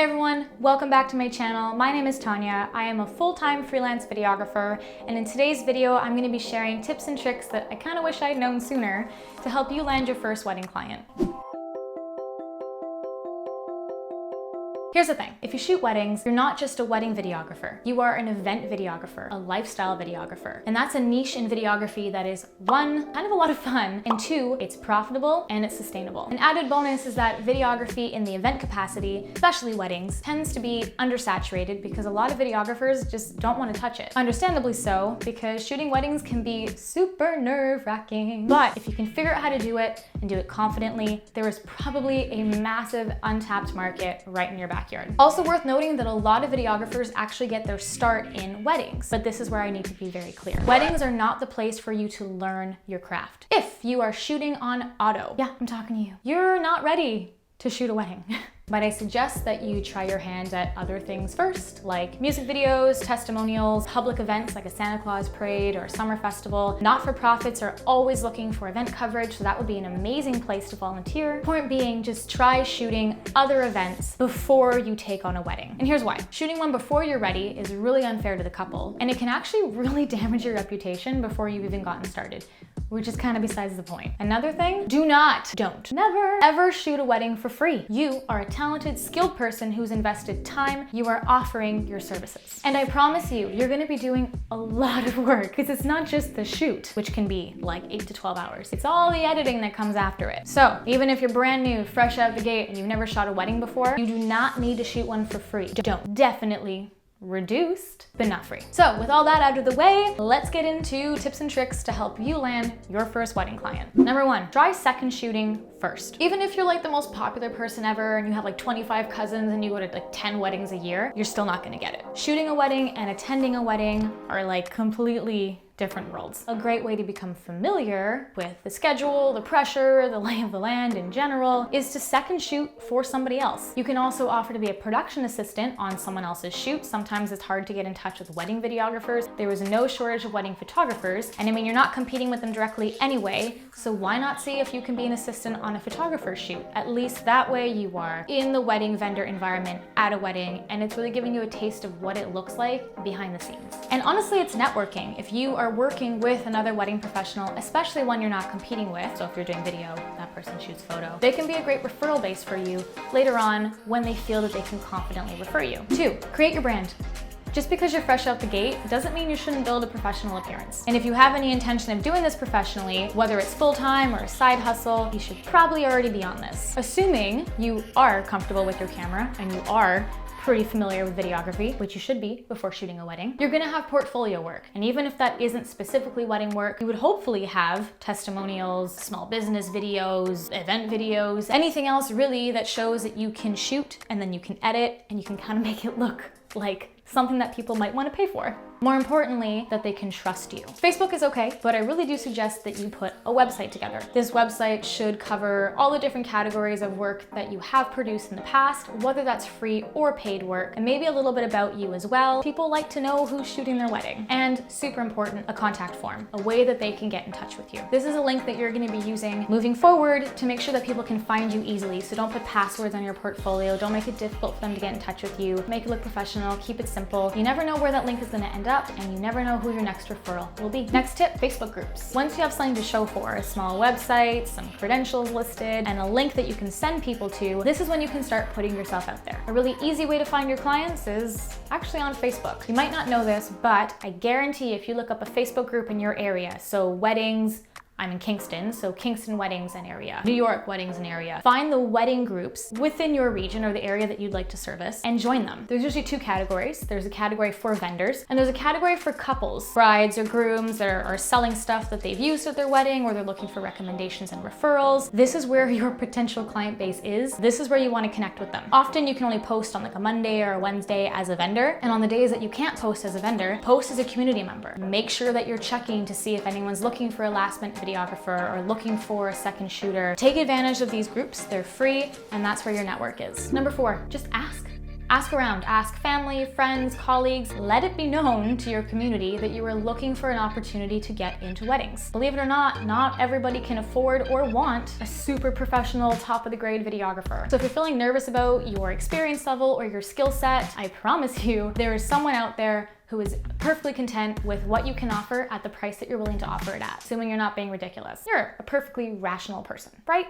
Hey everyone, welcome back to my channel. My name is Tanya. I am a full-time freelance videographer, and in today's video, I'm going to be sharing tips and tricks that I kind of wish I'd known sooner to help you land your first wedding client. Here's the thing, if you shoot weddings, you're not just a wedding videographer. You are an event videographer, a lifestyle videographer. And that's a niche in videography that is one, kind of a lot of fun, and two, it's profitable and it's sustainable. An added bonus is that videography in the event capacity, especially weddings, tends to be undersaturated because a lot of videographers just don't want to touch it. Understandably so, because shooting weddings can be super nerve-wracking. But if you can figure out how to do it and do it confidently, there is probably a massive untapped market right in your backyard. Also worth noting that a lot of videographers actually get their start in weddings, but this is where I need to be very clear. Weddings are not the place for you to learn your craft. If you are shooting on auto, yeah, I'm talking to you, you're not ready to shoot a wedding. But I suggest that you try your hand at other things first, like music videos, testimonials, public events like a Santa Claus parade or a summer festival. Not-for-profits are always looking for event coverage, so that would be an amazing place to volunteer. Point being, just try shooting other events before you take on a wedding. And here's why. Shooting one before you're ready is really unfair to the couple, and it can actually really damage your reputation before you've even gotten started, which is kind of besides the point. Another thing, never, ever shoot a wedding for free. You are a talented, skilled person who's invested time. You are offering your services. And I promise you, you're gonna be doing a lot of work because it's not just the shoot, which can be like 8 to 12 hours. It's all the editing that comes after it. So even if you're brand new, fresh out the gate, and you've never shot a wedding before, you do not need to shoot one for free. Don't. Definitely reduced, but not free. So with all that out of the way, let's get into tips and tricks to help you land your first wedding client. Number one, try second shooting first. Even if you're like the most popular person ever and you have like 25 cousins and you go to like 10 weddings a year, you're still not gonna get it. Shooting a wedding and attending a wedding are like completely different worlds. A great way to become familiar with the schedule, the pressure, the lay of the land in general is to second shoot for somebody else. You can also offer to be a production assistant on someone else's shoot. Sometimes it's hard to get in touch with wedding videographers. There is no shortage of wedding photographers, and I mean, you're not competing with them directly anyway, so why not see if you can be an assistant on a photographer's shoot? At least that way you are in the wedding vendor environment at a wedding, and it's really giving you a taste of what it looks like behind the scenes. And honestly, it's networking. If you are working with another wedding professional, especially one you're not competing with, so if you're doing video, that person shoots photo, they can be a great referral base for you later on when they feel that they can confidently refer you. 2, create your brand. Just because you're fresh out the gate doesn't mean you shouldn't build a professional appearance. And if you have any intention of doing this professionally, whether it's full-time or a side hustle, you should probably already be on this. Assuming you are comfortable with your camera and you are pretty familiar with videography, which you should be before shooting a wedding, you're gonna have portfolio work. And even if that isn't specifically wedding work, you would hopefully have testimonials, small business videos, event videos, anything else really that shows that you can shoot and then you can edit and you can kind of make it look like something that people might want to pay for. More importantly, that they can trust you. Facebook is okay, but I really do suggest that you put a website together. This website should cover all the different categories of work that you have produced in the past, whether that's free or paid work, and maybe a little bit about you as well. People like to know who's shooting their wedding. And super important, a contact form, a way that they can get in touch with you. This is a link that you're going to be using moving forward to make sure that people can find you easily. So don't put passwords on your portfolio. Don't make it difficult for them to get in touch with you. Make it look professional. Keep it simple. You never know where that link is going to end up, and you never know who your next referral will be. Next tip, Facebook groups. Once you have something to show for, a small website, some credentials listed, and a link that you can send people to, this is when you can start putting yourself out there. A really easy way to find your clients is actually on Facebook. You might not know this, but I guarantee if you look up a Facebook group in your area, so weddings, I'm in Kingston, so Kingston weddings and area, New York weddings and area. Find the wedding groups within your region or the area that you'd like to service and join them. There's usually 2 categories. There's a category for vendors and there's a category for couples, brides or grooms that are selling stuff that they've used at their wedding or they're looking for recommendations and referrals. This is where your potential client base is. This is where you want to connect with them. Often you can only post on like a Monday or a Wednesday as a vendor, and on the days that you can't post as a vendor, post as a community member. Make sure that you're checking to see if anyone's looking for a last-minute videographer or looking for a second shooter. Take advantage of these groups. They're free, and that's where your network is. Number 4, just ask. Ask around, ask family, friends, colleagues. Let it be known to your community that you are looking for an opportunity to get into weddings. Believe it or not everybody can afford or want a super professional, top of the grade videographer. So if you're feeling nervous about your experience level or your skill set, I promise you there is someone out there who is perfectly content with what you can offer at the price that you're willing to offer it at, assuming you're not being ridiculous. You're a perfectly rational person, right?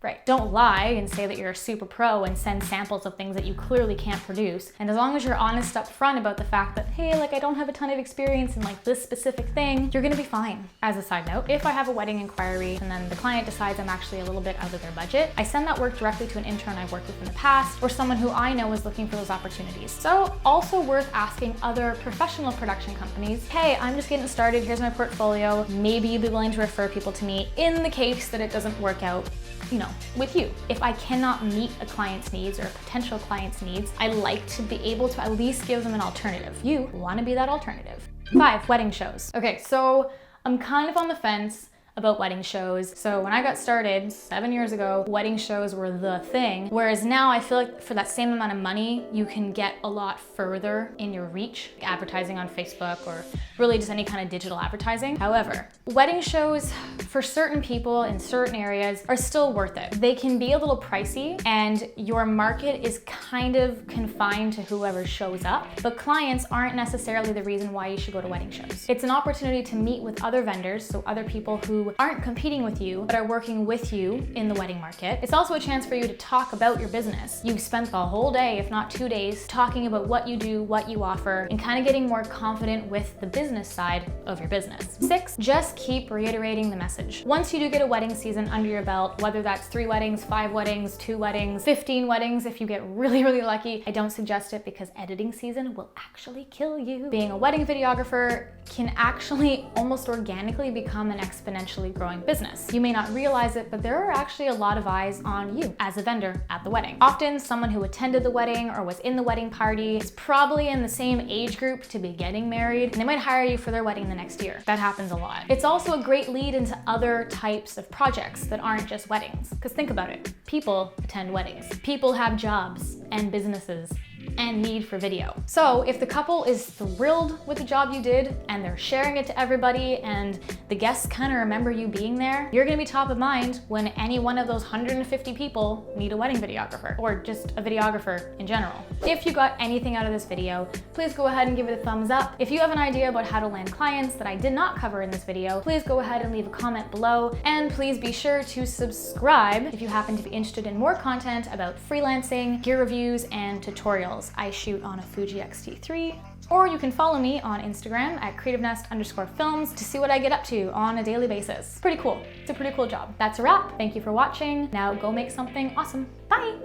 Right. Don't lie and say that you're a super pro and send samples of things that you clearly can't produce. And as long as you're honest up front about the fact that, hey, like I don't have a ton of experience in like this specific thing, you're gonna be fine. As a side note, if I have a wedding inquiry and then the client decides I'm actually a little bit out of their budget, I send that work directly to an intern I've worked with in the past or someone who I know is looking for those opportunities. So also worth asking other professional production companies, hey, I'm just getting started, here's my portfolio. Maybe you'd be willing to refer people to me in the case that it doesn't work out, you know, with you. If I cannot meet a client's needs or a potential client's needs, I like to be able to at least give them an alternative. You want to be that alternative. 5, wedding shows. Okay, so I'm kind of on the fence about wedding shows. So when I got started 7 years ago, wedding shows were the thing. Whereas now I feel like for that same amount of money, you can get a lot further in your reach, like advertising on Facebook or really just any kind of digital advertising. However, wedding shows for certain people in certain areas are still worth it. They can be a little pricey and your market is kind of confined to whoever shows up, but clients aren't necessarily the reason why you should go to wedding shows. It's an opportunity to meet with other vendors, so other people who aren't competing with you, but are working with you in the wedding market. It's also a chance for you to talk about your business. You've spent the whole day, if not 2 days, talking about what you do, what you offer, and kind of getting more confident with the business side of your business. 6, just keep reiterating the message. Once you do get a wedding season under your belt, whether that's 3 weddings, 5 weddings, 2 weddings, 15 weddings, if you get really, really lucky, I don't suggest it because editing season will actually kill you. Being a wedding videographer can actually almost organically become an exponentially growing business. You may not realize it, but there are actually a lot of eyes on you as a vendor at the wedding. Often someone who attended the wedding or was in the wedding party is probably in the same age group to be getting married, and they might hire you for their wedding the next year. That happens a lot. It's also a great lead into other types of projects that aren't just weddings. Because think about it, people attend weddings. People have jobs and businesses and need for video. So if the couple is thrilled with the job you did and they're sharing it to everybody and the guests kind of remember you being there, you're gonna be top of mind when any one of those 150 people need a wedding videographer or just a videographer in general. If you got anything out of this video, please go ahead and give it a thumbs up. If you have an idea about how to land clients that I did not cover in this video, please go ahead and leave a comment below, and please be sure to subscribe if you happen to be interested in more content about freelancing, gear reviews, and tutorials. I shoot on a Fuji X-T3, or you can follow me on Instagram at creativenest_films to see what I get up to on a daily basis. Pretty cool. It's a pretty cool job. That's a wrap. Thank you for watching. Now go make something awesome. Bye.